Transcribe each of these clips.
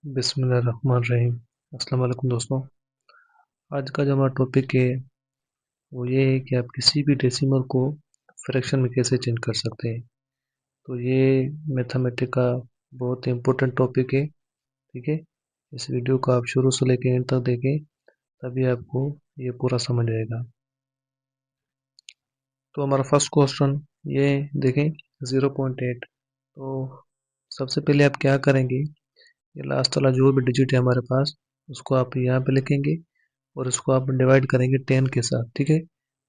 बिस्मिल्लाहिर्रहमानिर्रहीम। अस्सलाम वालेकुम दोस्तों। आज का जो हमारा टॉपिक है वो ये है कि आप किसी भी डेसिमल को फ्रैक्शन में कैसे चेंज कर सकते हैं। तो ये मैथमेटिक्स का बहुत इम्पोर्टेंट टॉपिक है। ठीक है, इस वीडियो को आप शुरू से लेकर एंड तक देखें, तभी आपको ये पूरा समझ आएगा। तो हमारा फर्स्ट क्वेश्चन ये देखें, 0.8। तो सबसे पहले आप क्या करेंगे, ये लास्ट वाला जो भी डिजिट है हमारे पास उसको आप यहाँ पे लिखेंगे और इसको आप डिवाइड करेंगे 10 के साथ। ठीक है,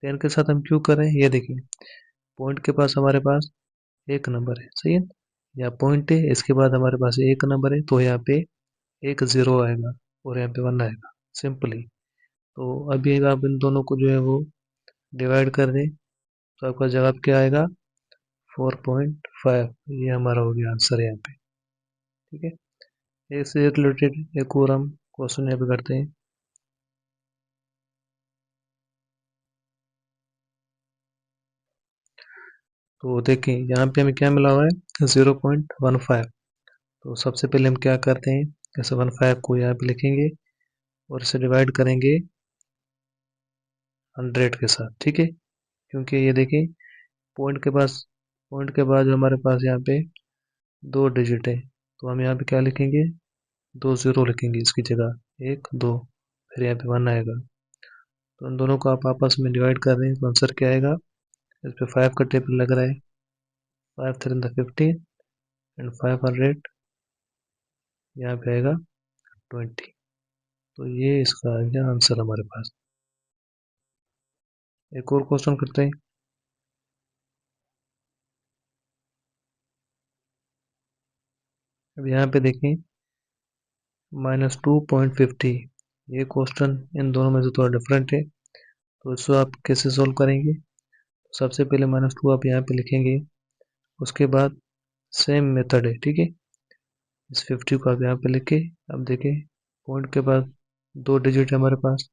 10 के साथ हम क्यों करें, ये देखिए पॉइंट के पास हमारे पास एक नंबर है, सही है। यहाँ पॉइंट है, इसके बाद हमारे पास एक नंबर है, तो यहाँ पे एक जीरो आएगा और यहाँ पे वन आएगा, सिंपली। तो अभी आप इन दोनों को जो है वो डिवाइड कर दें, तो आपका जवाब क्या आएगा, 4.5। ये हमारा हो गया आंसर यहाँ पे। ठीक है, इससे रिलेटेड एक और हम क्वेश्चन यहाँ पे करते हैं। तो देखें यहाँ पे हमें क्या मिला हुआ है, 0.15। तो सबसे पहले हम क्या करते हैं, जैसे 15 को यहाँ पे लिखेंगे और इसे डिवाइड करेंगे 100 के साथ। ठीक है, क्योंकि ये देखें पॉइंट के बाद जो हमारे पास यहाँ पे दो डिजिट है, तो हम यहाँ पे क्या लिखेंगे, दो जीरो लिखेंगे इसकी जगह, एक दो, फिर यहाँ पे वन आएगा। तो इन दोनों को आप आपस में डिवाइड कर रहे हैं, तो आंसर क्या आएगा, इस पे 5 का टेबल लग रहा है, 5 3 15 एंड 500 यहाँ पे आएगा 20। तो ये इसका आ गया आंसर हमारे पास। एक और क्वेश्चन करते हैं। अब यहाँ पे देखें, -2.50। ये क्वेश्चन इन दोनों में से थोड़ा डिफरेंट है, तो इसको आप कैसे सोल्व करेंगे। सबसे पहले -2 आप यहाँ पे लिखेंगे, उसके बाद सेम मेथड है। ठीक है, इस 50 को आप यहाँ पे लिखे, अब देखें पॉइंट के बाद दो डिजिट है हमारे पास,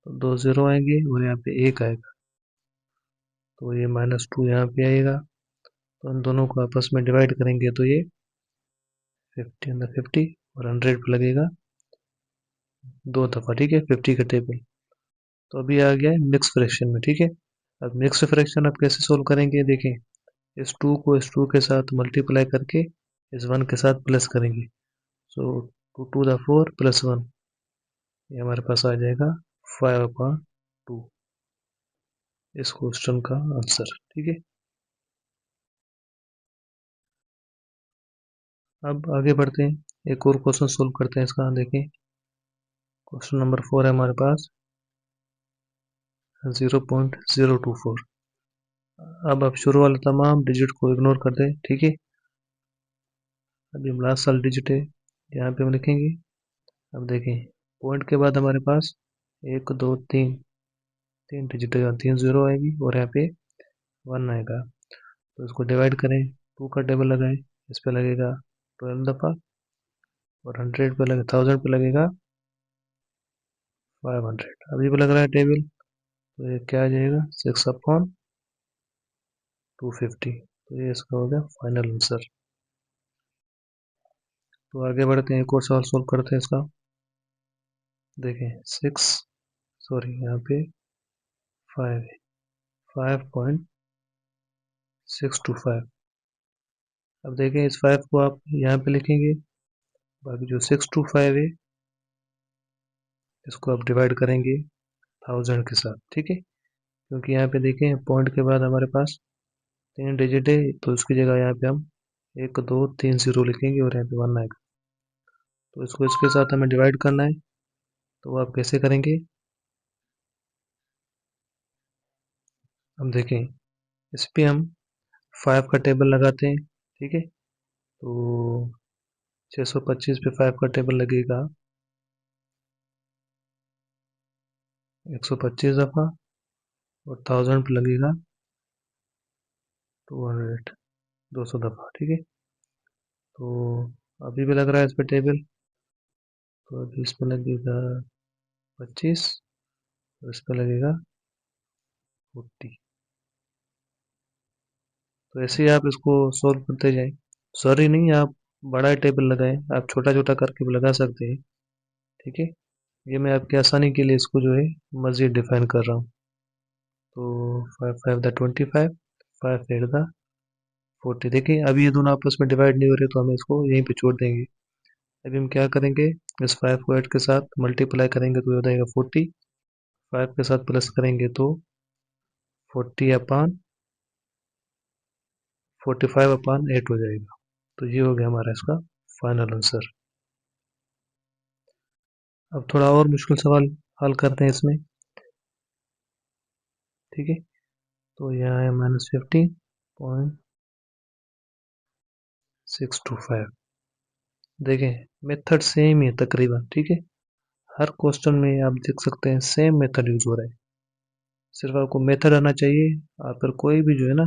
तो दो जीरो आएंगे और यहाँ पे एक आएगा, तो ये -2 यहाँ पे आएगा। तो इन दोनों को आपस में डिवाइड करेंगे, तो ये 50 और 100 पे लगेगा दो दफ़ा। ठीक है, 50 का टेबल। तो अभी आ गया है मिक्स फ्रैक्शन में। ठीक है, अब मिक्स फ्रैक्शन आप कैसे सोल्व करेंगे, देखें इस टू को इस टू के साथ मल्टीप्लाई करके इस वन के साथ प्लस करेंगे। सो 2 to the 4 + 1, ये हमारे पास आ जाएगा 5/2, इस क्वेश्चन का आंसर। ठीक है, अब आगे बढ़ते हैं, एक और क्वेश्चन सोल्व करते हैं इसका। देखें क्वेश्चन नंबर 4 है हमारे पास, 0.024। अब आप शुरू वाले तमाम डिजिट को इग्नोर कर दें। ठीक है, अभी हम लास्ट वाला डिजिट है यहाँ पे हम लिखेंगे। अब देखें पॉइंट के बाद हमारे पास एक दो तीन, तीन डिजिट है, तीन जीरो आएगी और यहाँ पे वन आएगा। तो इसको डिवाइड करें, टू का टेबल लगाएं, इस पे लगेगा 12 दफ़ा और 100 पे लगे 1000 पे लगेगा 500। अभी पे लग रहा है टेबल, तो ये क्या आ जाएगा, 6/250। तो ये इसका हो गया फाइनल आंसर। तो आगे बढ़ते हैं, एक और सवाल सोल्व करते हैं इसका। देखें यहाँ पे 5 है, 5.625। अब देखें इस 5 को आप यहाँ पे लिखेंगे, बाकी जो 625 है इसको आप डिवाइड करेंगे 1000 के साथ। ठीक है, क्योंकि यहाँ पे देखें पॉइंट के बाद हमारे पास तीन डिजिट है, तो इसकी जगह यहाँ पे हम एक दो तीन जीरो लिखेंगे और यहाँ पे वन आएगा। तो इसको इसके साथ हमें डिवाइड करना है, तो आप कैसे करेंगे, हम देखें इस पे हम 5 का टेबल लगाते हैं। ठीक है, तो 625 पे 5 का टेबल लगेगा 125 दफ़ा और 1000 पे लगेगा 200, 200 दफ़ा। ठीक है, तो अभी भी लग रहा है इस पे टेबल, तो अभी इस पे लगेगा 25 और इस पे लगेगा 40। तो ऐसे ही आप इसको सॉल्व करते जाएं, सॉरी नहीं, आप बड़ा टेबल लगाएं, आप छोटा छोटा करके भी लगा सकते हैं। ठीक है, ये मैं आपकी आसानी के लिए इसको जो है मज़ीद डिफाइन कर रहा हूँ। तो 5 5 द 25, 5 8 द 40। देखिए अभी ये दोनों आपस में डिवाइड नहीं हो रहे, तो हम इसको यहीं पे छोड़ देंगे। अभी हम क्या करेंगे, इस 5 को 8 के साथ मल्टीप्लाई करेंगे तो ये हो जाएगा 40। 5 के साथ प्लस करेंगे तो 45/8 हो जाएगा। तो ये हो गया हमारा इसका फाइनल आंसर। अब थोड़ा और मुश्किल सवाल हल करते हैं इसमें। ठीक है, तो यहाँ है -15.625। देखें मेथड सेम ही है तकरीबन। ठीक है, हर क्वेश्चन में आप देख सकते हैं सेम मेथड यूज हो रहा है। सिर्फ आपको मेथड आना चाहिए, आप फिर कोई भी जो है ना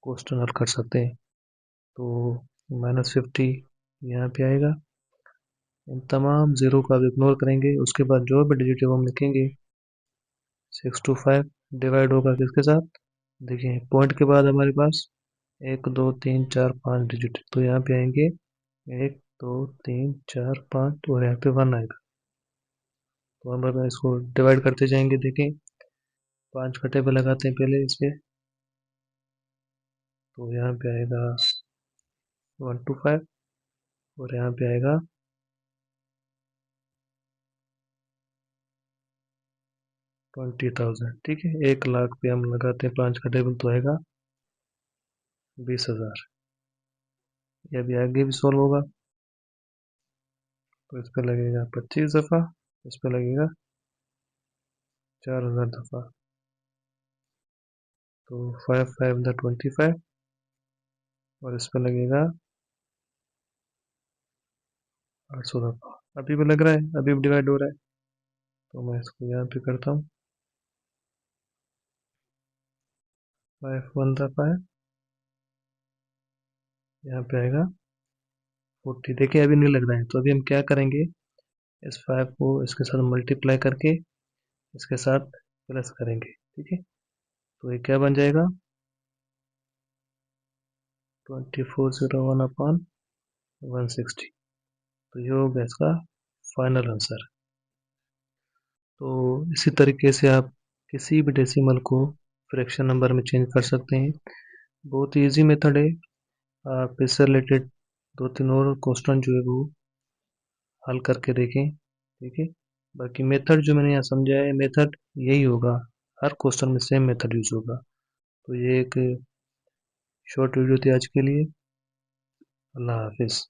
क्वेश्चन हल कर सकते हैं। तो -50 यहाँ पे आएगा। इन तमाम ज़ीरो को आप इग्नोर करेंगे, उसके बाद जो भी डिजिट है वो हम लिखेंगे। 625 डिवाइड होगा किसके साथ, देखिए पॉइंट के बाद हमारे पास 1 2 3 4 5 डिजिट, तो यहाँ पे आएंगे 1 2 3 4 5 और यहाँ पे 1 आएगा। तो हम इसको डिवाइड करते जाएंगे। देखें 5 का टेबल लगाते हैं पहले इस पे, तो यहाँ पे आएगा 125 और यहाँ पे आएगा 20,000। ठीक है, 1 लाख पे हम लगाते हैं 5 का टेबल, तो आएगा 20,000। ये अभी आगे भी सॉल्व होगा। तो इस पे लगेगा 25 दफ़ा, इस पे लगेगा 4,000 दफ़ा। तो 5 5 द 25 और इस पे लगेगा 800 दफ़ा। अभी भी लग रहा है, अभी भी डिवाइड हो रहा है। तो मैं इसको यहाँ पे करता हूँ। 5 1 द 5, यहाँ पे आएगा 40। देखिए अभी नहीं लग रहा है, तो अभी हम क्या करेंगे, इस 5 को इसके साथ मल्टीप्लाई करके इसके साथ प्लस करेंगे। ठीक है, तो ये क्या बन जाएगा, 2401/160। तो ये होगा इसका फाइनल आंसर। तो इसी तरीके से आप किसी भी डेसिमल को फ्रैक्शन नंबर में चेंज कर सकते हैं। बहुत ही ईजी मेथड है। आप इससे रिलेटेड 2 3 और क्वेश्चन जो है वो हल करके देखें। ठीक है, बाकी मेथड जो मैंने यहाँ समझाया है, मेथड यही होगा, हर क्वेश्चन में सेम मेथड यूज होगा। तो ये एक शॉर्ट वीडियो थी आज के लिए। अल्लाह हाफिज़।